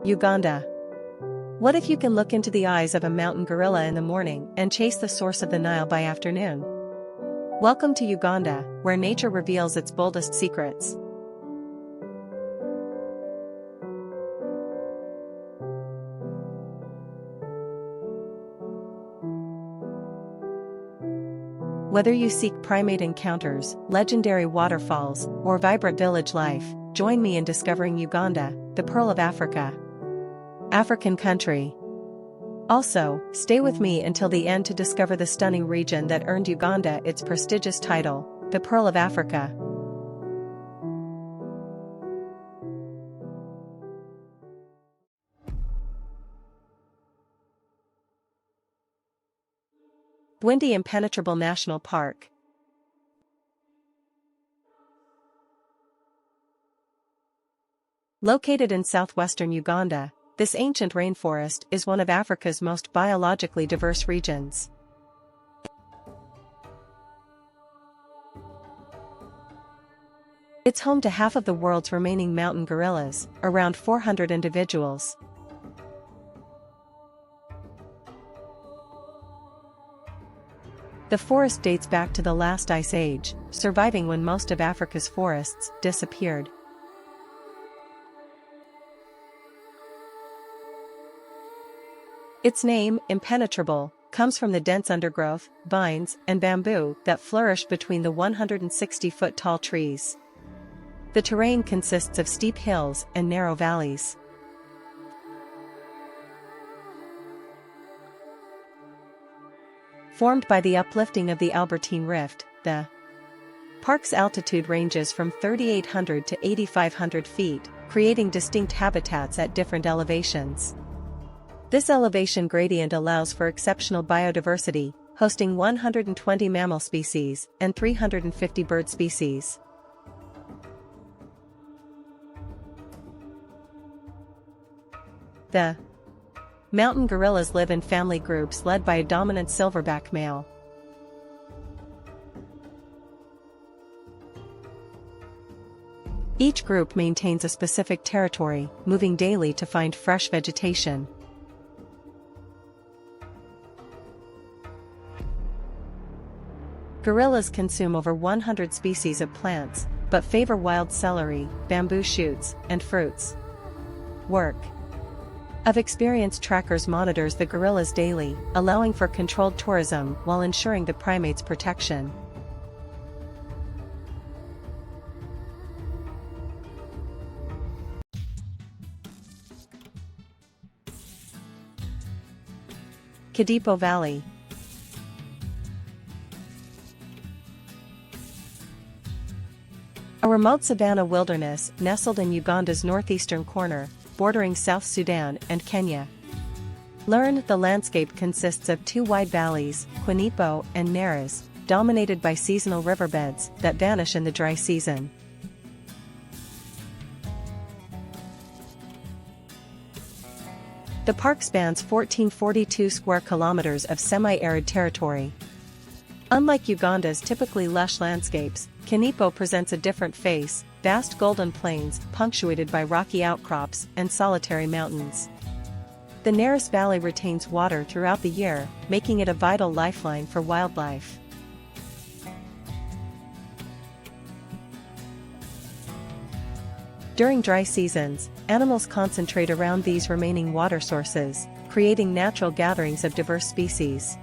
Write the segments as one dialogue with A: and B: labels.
A: Uganda. What if you can look into the eyes of a mountain gorilla in the morning and chase the source of the Nile by afternoon? Welcome to Uganda, where nature reveals its boldest secrets. Whether you seek primate encounters, legendary waterfalls, or vibrant village life, join me in discovering Uganda, the Pearl of Africa. African country. Also, stay with me until the end to discover the stunning region that earned Uganda its prestigious title, the Pearl of Africa. Bwindi Impenetrable National Park. Located in southwestern Uganda, this ancient rainforest is one of Africa's most biologically diverse regions. It's home to half of the world's remaining mountain gorillas, around 400 individuals. The forest dates back to the last ice age, surviving when most of Africa's forests disappeared. Its name, impenetrable, comes from the dense undergrowth, vines, and bamboo that flourish between the 160-foot-tall trees. The terrain consists of steep hills and narrow valleys. Formed by the uplifting of the Albertine Rift, the park's altitude ranges from 3,800 to 8,500 feet, creating distinct habitats at different elevations. This elevation gradient allows for exceptional biodiversity, hosting 120 mammal species and 350 bird species. The mountain gorillas live in family groups led by a dominant silverback male. Each group maintains a specific territory, moving daily to find fresh vegetation. Gorillas consume over 100 species of plants, but favor wild celery, bamboo shoots, and fruits. Work of experienced trackers monitors the gorillas daily, allowing for controlled tourism while ensuring the primate's protection. Kidepo Valley. A remote savanna wilderness nestled in Uganda's northeastern corner, bordering South Sudan and Kenya. The landscape consists of two wide valleys, Kidepo and Nares, dominated by seasonal riverbeds that vanish in the dry season. The park spans 1,442 square kilometers of semi-arid territory. Unlike Uganda's typically lush landscapes, Kidepo presents a different face, vast golden plains punctuated by rocky outcrops and solitary mountains. The Nares Valley retains water throughout the year, making it a vital lifeline for wildlife. During dry seasons, animals concentrate around these remaining water sources, creating natural gatherings of diverse species.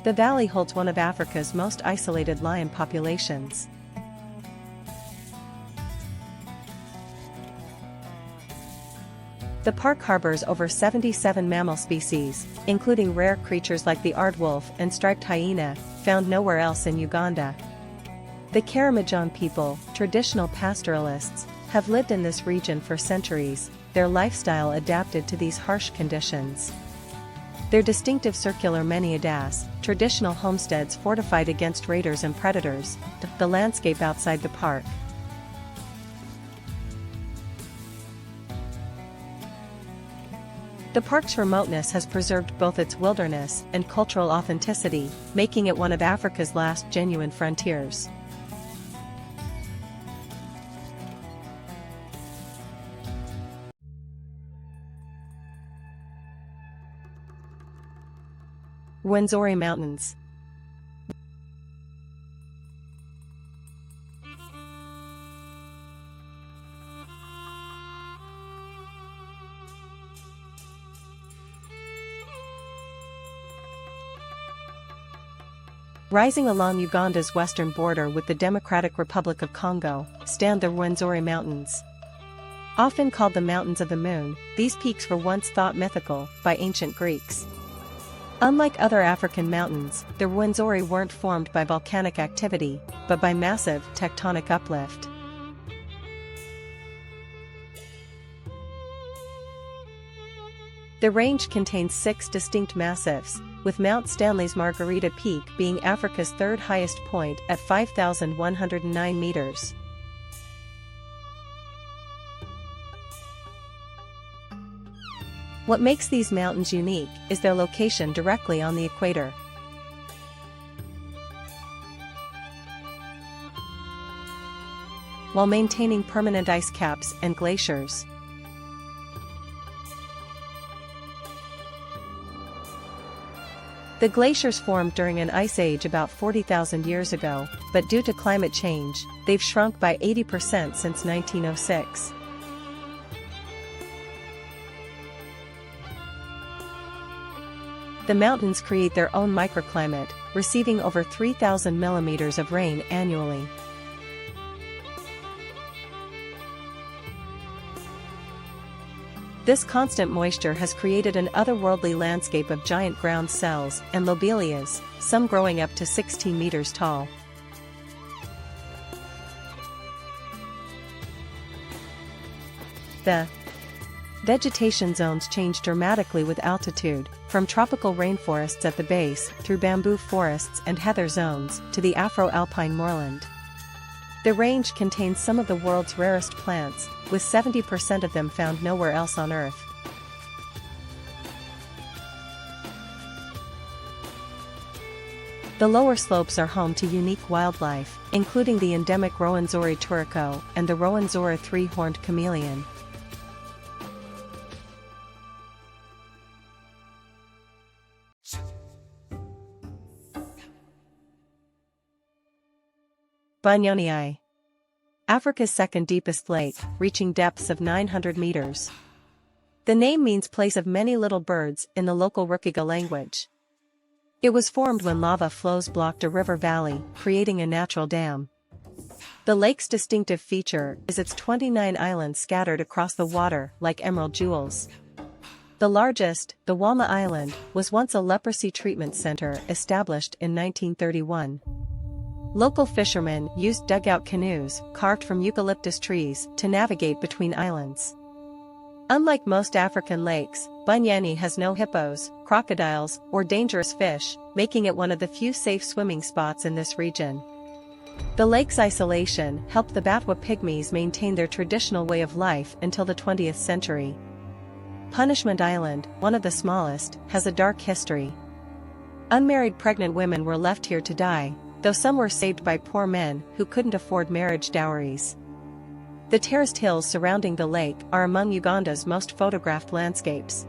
A: The valley holds one of Africa's most isolated lion populations. The park harbors over 77 mammal species, including rare creatures like the aardwolf and striped hyena, found nowhere else in Uganda. The Karamoja people, traditional pastoralists, have lived in this region for centuries, their lifestyle adapted to these harsh conditions. Their distinctive circular many-adas, traditional homesteads fortified against raiders and predators, the landscape outside the park. The park's remoteness has preserved both its wilderness and cultural authenticity, making it one of Africa's last genuine frontiers. Rwenzori Mountains. Rising along Uganda's western border with the Democratic Republic of Congo, stand the Rwenzori Mountains. Often called the Mountains of the Moon, these peaks were once thought mythical by ancient Greeks. Unlike other African mountains, the Rwenzori weren't formed by volcanic activity, but by massive tectonic uplift. The range contains 6 distinct massifs, with Mount Stanley's Margarita Peak being Africa's third highest point at 5,109 meters. What makes these mountains unique is their location directly on the equator. While maintaining permanent ice caps and glaciers. The glaciers formed during an ice age about 40,000 years ago, but due to climate change, they've shrunk by 80% since 1906. The mountains create their own microclimate, receiving over 3,000 millimeters of rain annually. This constant moisture has created an otherworldly landscape of giant ground cells and lobelias, some growing up to 16 meters tall. The vegetation zones change dramatically with altitude, from tropical rainforests at the base through bamboo forests and heather zones to the Afro-alpine moorland. The range contains some of the world's rarest plants, with 70% of them found nowhere else on Earth. The lower slopes are home to unique wildlife, including the endemic Rwenzori turaco and the Rwenzori three-horned chameleon. Bunyonyi, Africa's second deepest lake, reaching depths of 900 meters. The name means place of many little birds in the local Rukiga language. It was formed when lava flows blocked a river valley, creating a natural dam. The lake's distinctive feature is its 29 islands scattered across the water like emerald jewels. The largest, the Walma Island, was once a leprosy treatment center established in 1931. Local fishermen used dugout canoes, carved from eucalyptus trees, to navigate between islands. Unlike most African lakes, Bunyonyi has no hippos, crocodiles, or dangerous fish, making it one of the few safe swimming spots in this region. The lake's isolation helped the Batwa pygmies maintain their traditional way of life until the 20th century. Punishment Island, one of the smallest, has a dark history. Unmarried pregnant women were left here to die, though some were saved by poor men who couldn't afford marriage dowries. The terraced hills surrounding the lake are among Uganda's most photographed landscapes.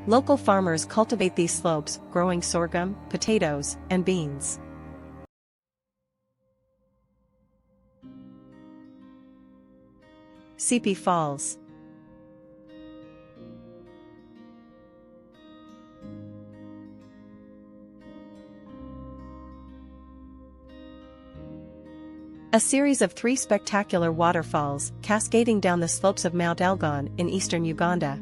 A: Local farmers cultivate these slopes, growing sorghum, potatoes, and beans. Sipi Falls. A series of 3 spectacular waterfalls cascading down the slopes of Mount Elgon in eastern Uganda.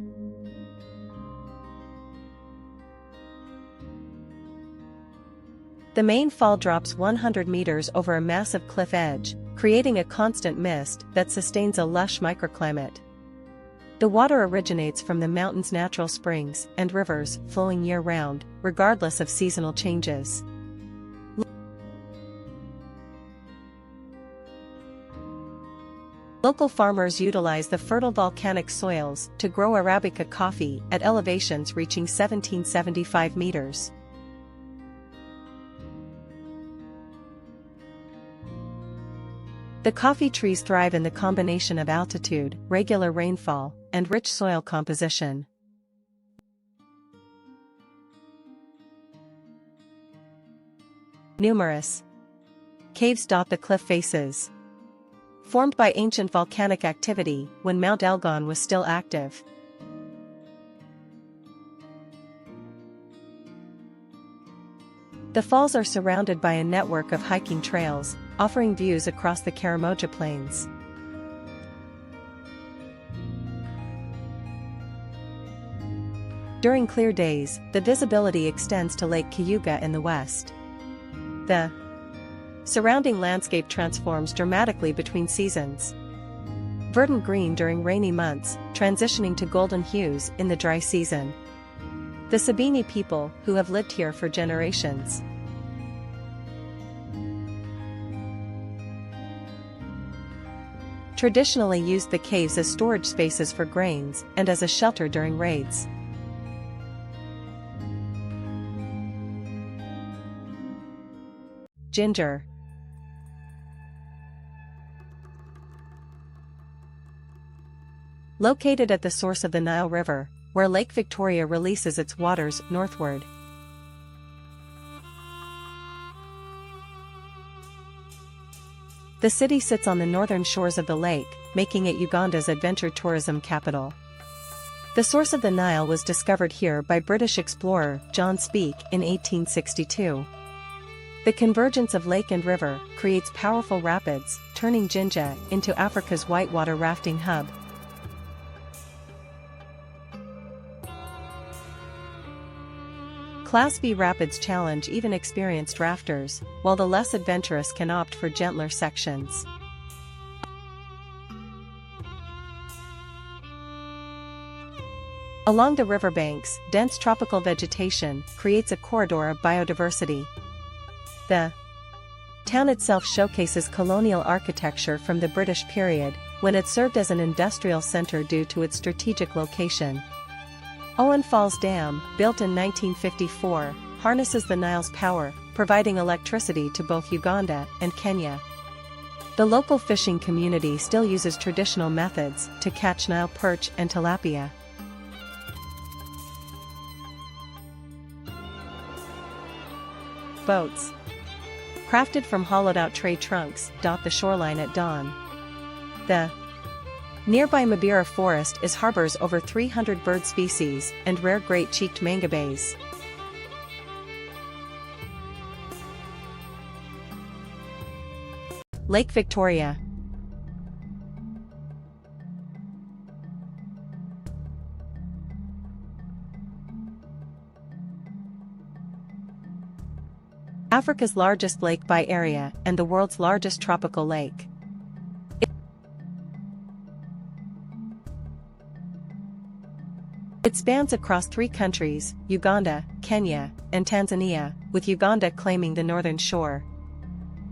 A: The main fall drops 100 meters over a massive cliff edge, creating a constant mist that sustains a lush microclimate. The water originates from the mountain's natural springs and rivers, flowing year-round, regardless of seasonal changes. Local farmers utilize the fertile volcanic soils to grow Arabica coffee at elevations reaching 1775 meters. The coffee trees thrive in the combination of altitude, regular rainfall, and rich soil composition. Numerous caves dot the cliff faces, formed by ancient volcanic activity when Mount Elgon was still active. The falls are surrounded by a network of hiking trails, offering views across the Karamoja plains. During clear days, the visibility extends to Lake Kayuga in the west. The surrounding landscape transforms dramatically between seasons. Verdant green during rainy months, transitioning to golden hues in the dry season. The Sabini people, who have lived here for generations, traditionally used the caves as storage spaces for grains and as a shelter during raids. Jinja. Located at the source of the Nile River, where Lake Victoria releases its waters northward. The city sits on the northern shores of the lake, making it Uganda's adventure tourism capital. The source of the Nile was discovered here by British explorer John Speke in 1862. The convergence of lake and river creates powerful rapids, turning Jinja into Africa's whitewater rafting hub. Class B rapids challenge even experienced rafters, while the less adventurous can opt for gentler sections. Along the riverbanks, dense tropical vegetation creates a corridor of biodiversity. The town itself showcases colonial architecture from the British period, when it served as an industrial center due to its strategic location. Owen Falls Dam, built in 1954, harnesses the Nile's power, providing electricity to both Uganda and Kenya. The local fishing community still uses traditional methods to catch Nile perch and tilapia. Boats, crafted from hollowed-out tree trunks, dot the shoreline at dawn. The nearby Mabira Forest harbors over 300 bird species and rare great-cheeked mangabeys. Lake Victoria. Africa's largest lake by area and the world's largest tropical lake. It spans across 3 countries, Uganda, Kenya, and Tanzania, with Uganda claiming the northern shore.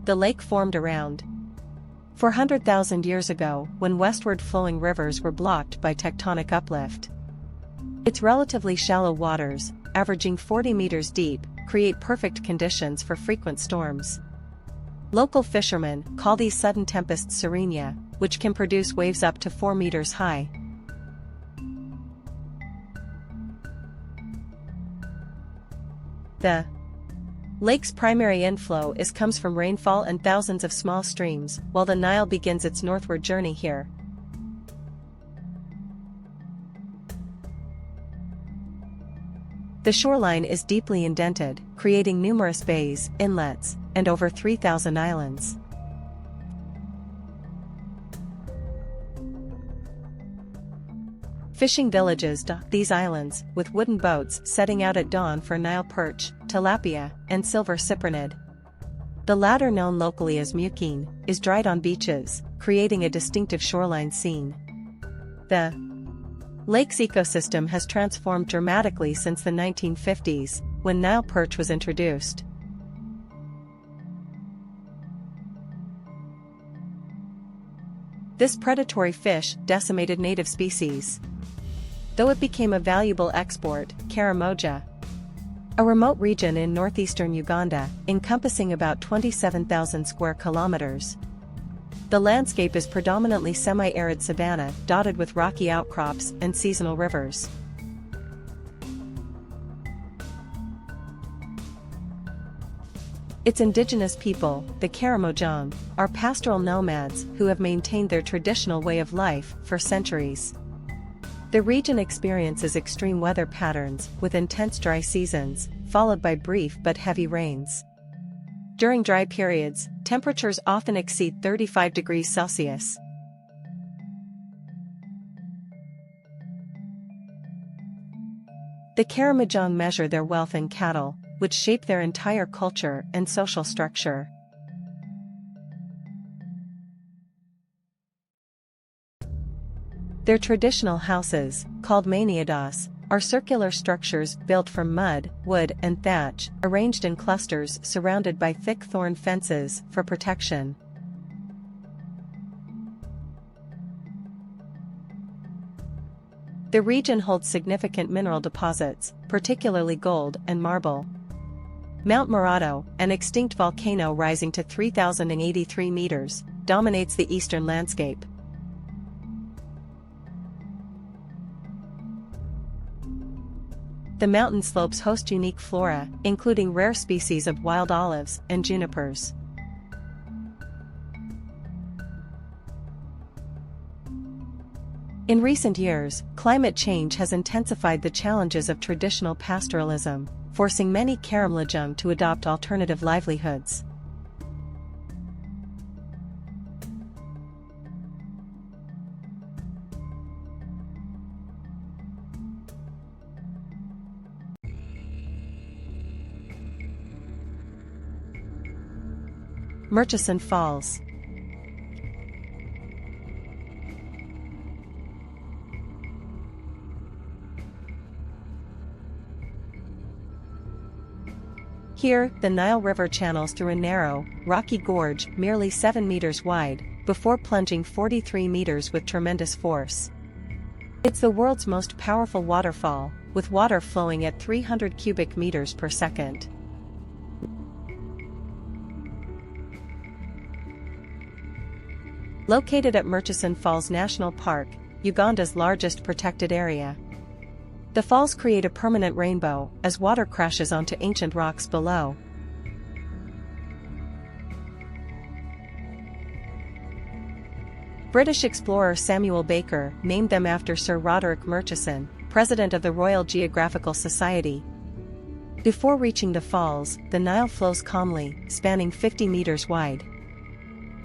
A: The lake formed around 400,000 years ago when westward flowing rivers were blocked by tectonic uplift. Its relatively shallow waters, averaging 40 meters deep, create perfect conditions for frequent storms. Local fishermen call these sudden tempests serene, which can produce waves up to 4 meters high. The lake's primary inflow comes from rainfall and thousands of small streams, while the Nile begins its northward journey here. The shoreline is deeply indented, creating numerous bays, inlets, and over 3,000 islands. Fishing villages dot these islands, with wooden boats setting out at dawn for Nile perch, tilapia, and silver cyprinid. The latter, known locally as mukine, is dried on beaches, creating a distinctive shoreline scene. The lake's ecosystem has transformed dramatically since the 1950s, when Nile perch was introduced. This predatory fish decimated native species. Though it became a valuable export, Karamoja, a remote region in northeastern Uganda, encompassing about 27,000 square kilometers. The landscape is predominantly semi-arid savanna, dotted with rocky outcrops and seasonal rivers. Its indigenous people, the Karamoja, are pastoral nomads who have maintained their traditional way of life for centuries. The region experiences extreme weather patterns with intense dry seasons, followed by brief but heavy rains. During dry periods, temperatures often exceed 35 degrees Celsius. The Karamoja measure their wealth in cattle, which shape their entire culture and social structure. Their traditional houses, called maniadas, are circular structures built from mud, wood and thatch, arranged in clusters surrounded by thick thorn fences for protection. The region holds significant mineral deposits, particularly gold and marble. Mount Moroto, an extinct volcano rising to 3,083 meters, dominates the eastern landscape. The mountain slopes host unique flora, including rare species of wild olives and junipers. In recent years, climate change has intensified the challenges of traditional pastoralism, forcing many Karamoja to adopt alternative livelihoods. Murchison Falls. Here, the Nile River channels through a narrow, rocky gorge merely 7 meters wide, before plunging 43 meters with tremendous force. It's the world's most powerful waterfall, with water flowing at 300 cubic meters per second. Located at Murchison Falls National Park, Uganda's largest protected area. The falls create a permanent rainbow as water crashes onto ancient rocks below. British explorer Samuel Baker named them after Sir Roderick Murchison, president of the Royal Geographical Society. Before reaching the falls, the Nile flows calmly, spanning 50 meters wide.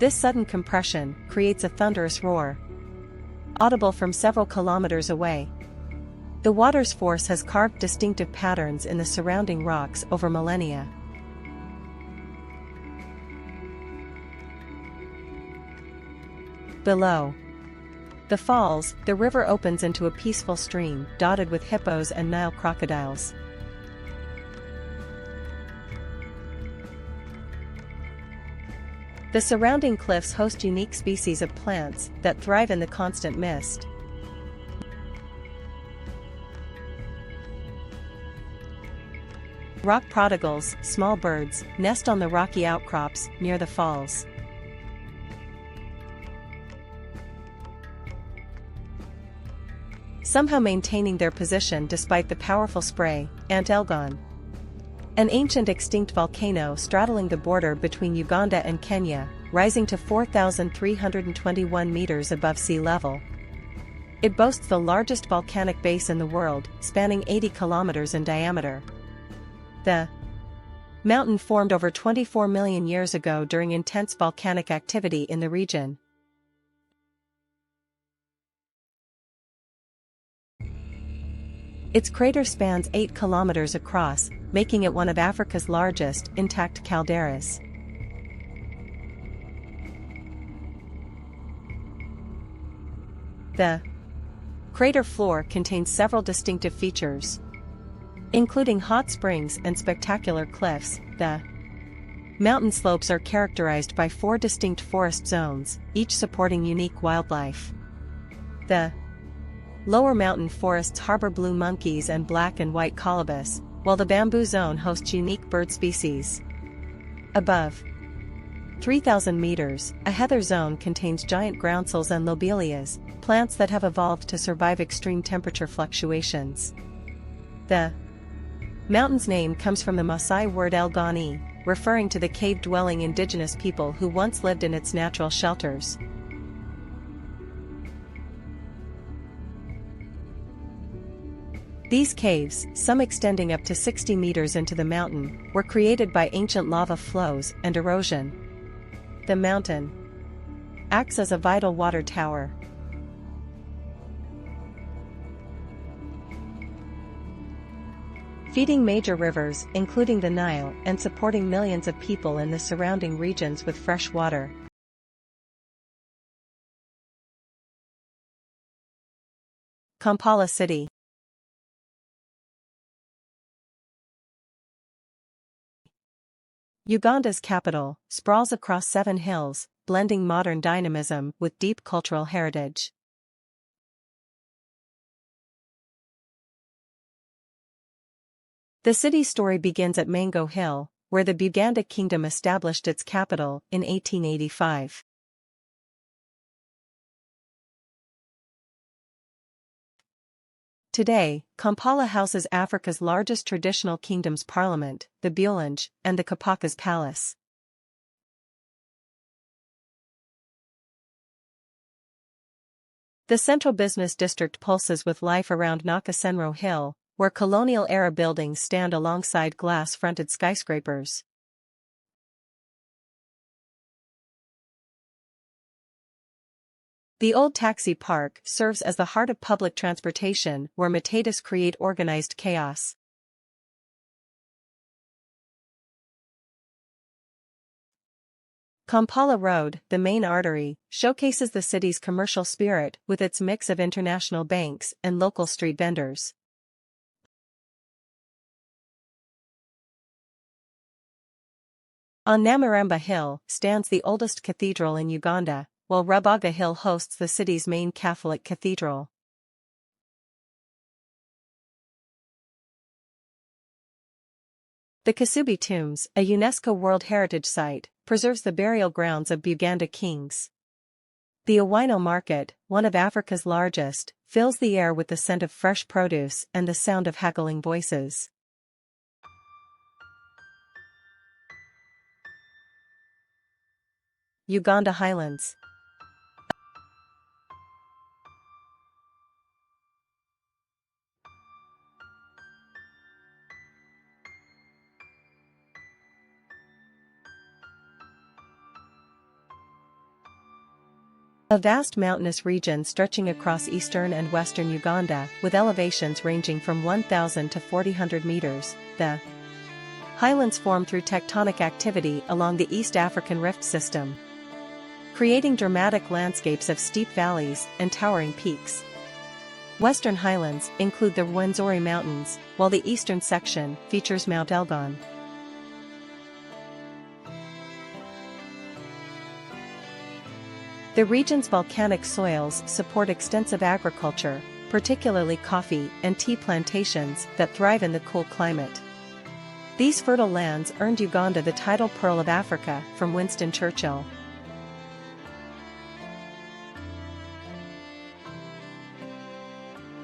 A: This sudden compression creates a thunderous roar, audible from several kilometers away. The water's force has carved distinctive patterns in the surrounding rocks over millennia. Below the falls, the river opens into a peaceful stream dotted with hippos and Nile crocodiles. The surrounding cliffs host unique species of plants that thrive in the constant mist. Rock prodigals, small birds, nest on the rocky outcrops near the falls. Somehow maintaining their position despite the powerful spray, Elgon, an ancient extinct volcano straddling the border between Uganda and Kenya, rising to 4,321 meters above sea level. It boasts the largest volcanic base in the world, spanning 80 kilometers in diameter. The mountain formed over 24 million years ago during intense volcanic activity in the region. Its crater spans 8 kilometers across, making it one of Africa's largest intact calderas. The crater floor contains several distinctive features, including hot springs and spectacular cliffs. The mountain slopes are characterized by 4 distinct forest zones, each supporting unique wildlife. The lower mountain forests harbor blue monkeys and black and white colobus, while the bamboo zone hosts unique bird species. Above 3,000 meters, a heather zone contains giant groundsels and lobelias, plants that have evolved to survive extreme temperature fluctuations. The mountain's name comes from the Maasai word Elgon, referring to the cave-dwelling indigenous people who once lived in its natural shelters. These caves, some extending up to 60 meters into the mountain, were created by ancient lava flows and erosion. The mountain acts as a vital water tower, feeding major rivers, including the Nile, and supporting millions of people in the surrounding regions with fresh water. Kampala City. Uganda's capital, sprawls across 7 hills, blending modern dynamism with deep cultural heritage. The city's story begins at Mango Hill, where the Buganda Kingdom established its capital in 1885. Today, Kampala houses Africa's largest traditional kingdom's parliament, the Bunyonyi, and the Kapaka's Palace. The central business district pulses with life around Nakasenro Hill, where colonial-era buildings stand alongside glass-fronted skyscrapers. The Old Taxi Park serves as the heart of public transportation where matatus create organized chaos. Kampala Road, the main artery, showcases the city's commercial spirit with its mix of international banks and local street vendors. On Namirembe Hill stands the oldest cathedral in Uganda, while Rubaga Hill hosts the city's main Catholic cathedral. The Kasubi Tombs, a UNESCO World Heritage Site, preserves the burial grounds of Buganda kings. The Owino Market, one of Africa's largest, fills the air with the scent of fresh produce and the sound of haggling voices. Uganda Highlands. A vast mountainous region stretching across eastern and western Uganda, with elevations ranging from 1,000 to 4,000 meters, the highlands form through tectonic activity along the East African Rift System, creating dramatic landscapes of steep valleys and towering peaks. Western highlands include the Rwenzori Mountains, while the eastern section features Mount Elgon. The region's volcanic soils support extensive agriculture, particularly coffee and tea plantations that thrive in the cool climate. These fertile lands earned Uganda the title Pearl of Africa from Winston Churchill.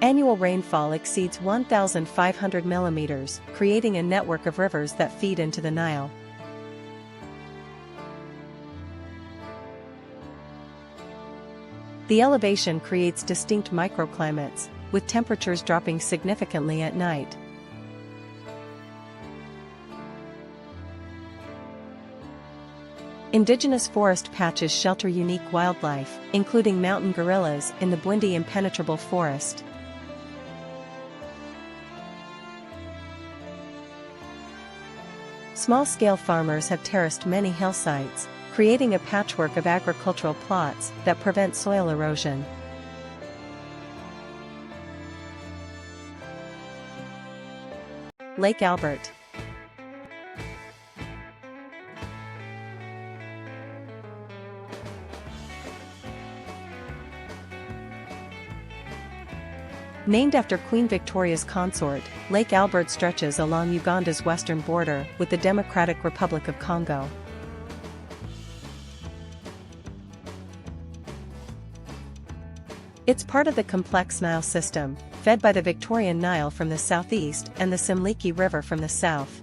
A: Annual rainfall exceeds 1,500 millimeters, creating a network of rivers that feed into the Nile. The elevation creates distinct microclimates, with temperatures dropping significantly at night. Indigenous forest patches shelter unique wildlife, including mountain gorillas in the Bwindi Impenetrable Forest. Small-scale farmers have terraced many hillsides, creating a patchwork of agricultural plots that prevent soil erosion. Lake Albert. Named after Queen Victoria's consort, Lake Albert stretches along Uganda's western border with the Democratic Republic of Congo. It's part of the complex Nile system, fed by the Victorian Nile from the southeast and the Simliki River from the south.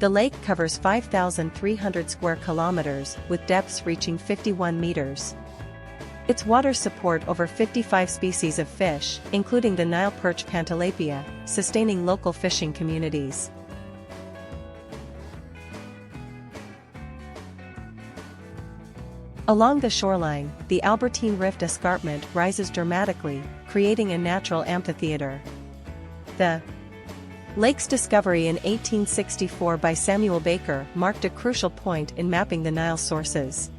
A: The lake covers 5,300 square kilometers with depths reaching 51 meters. Its waters support over 55 species of fish, including the Nile perch Pantilapia, sustaining local fishing communities. Along the shoreline, the Albertine Rift escarpment rises dramatically, creating a natural amphitheater. The lake's discovery in 1864 by Samuel Baker marked a crucial point in mapping the Nile sources.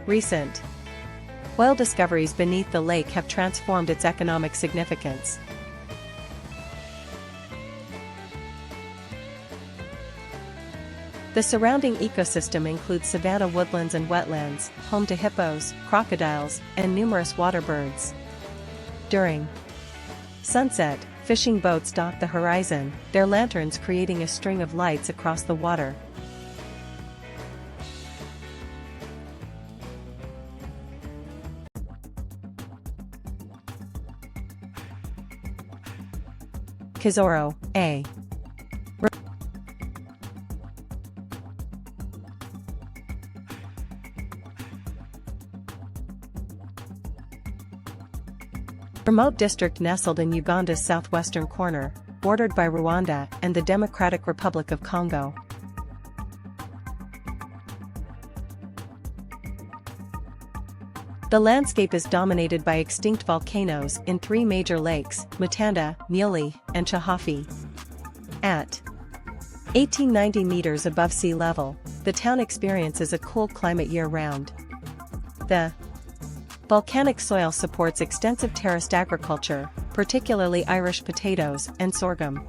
A: Recent oil discoveries beneath the lake have transformed its economic significance. The surrounding ecosystem includes savanna woodlands and wetlands, home to hippos, crocodiles, and numerous water birds. During sunset, fishing boats dot the horizon, their lanterns creating a string of lights across the water. Kisoro, a remote district nestled in Uganda's southwestern corner, bordered by Rwanda and the Democratic Republic of Congo. The landscape is dominated by extinct volcanoes in three major lakes, Mutanda, Muley, and Chihafi. At 1890 meters above sea level, the town experiences a cool climate year-round. The volcanic soil supports extensive terraced agriculture, particularly Irish potatoes and sorghum.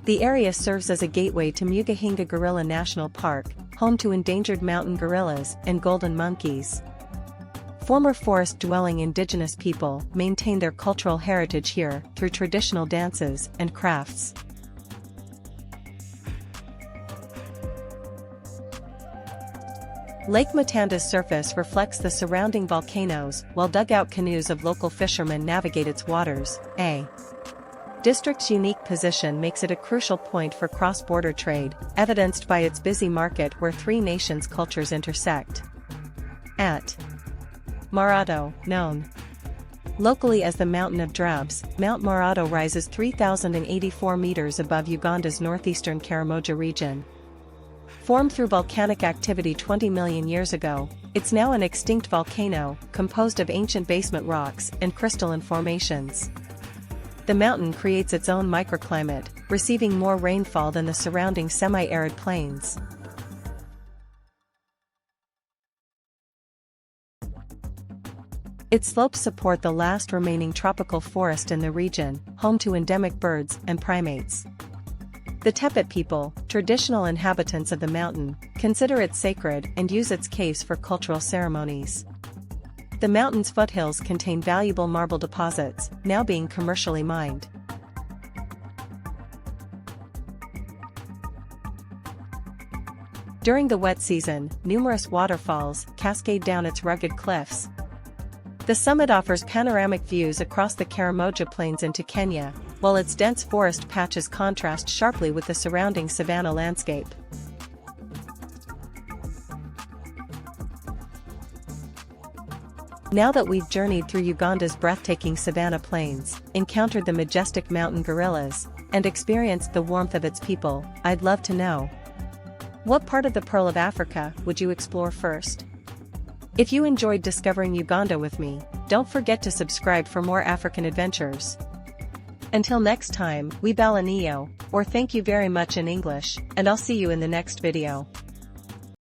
A: The area serves as a gateway to Mugahinga Gorilla National Park, home to endangered mountain gorillas and golden monkeys. Former forest-dwelling indigenous people maintain their cultural heritage here through traditional dances and crafts. Lake Mutanda's surface reflects the surrounding volcanoes, while dugout canoes of local fishermen navigate its waters. A district's unique position makes it a crucial point for cross-border trade, evidenced by its busy market where three nations' cultures intersect. At Moroto, known locally as the Mountain of Drabs, Mount Moroto rises 3,084 meters above Uganda's northeastern Karamoja region. Formed through volcanic activity 20 million years ago, it's now an extinct volcano, composed of ancient basement rocks and crystalline formations. The mountain creates its own microclimate, receiving more rainfall than the surrounding semi-arid plains. Its slopes support the last remaining tropical forest in the region, home to endemic birds and primates. The Tepet people, traditional inhabitants of the mountain, consider it sacred and use its caves for cultural ceremonies. The mountain's foothills contain valuable marble deposits, now being commercially mined. During the wet season, numerous waterfalls cascade down its rugged cliffs. The summit offers panoramic views across the Karamoja Plains into Kenya, while its dense forest patches contrast sharply with the surrounding savanna landscape. Now that we've journeyed through Uganda's breathtaking savanna plains, encountered the majestic mountain gorillas, and experienced the warmth of its people, I'd love to know, what part of the Pearl of Africa would you explore first? If you enjoyed discovering Uganda with me, don't forget to subscribe for more African adventures. Until next time, we balanio, or thank you very much in English, and I'll see you in the next video.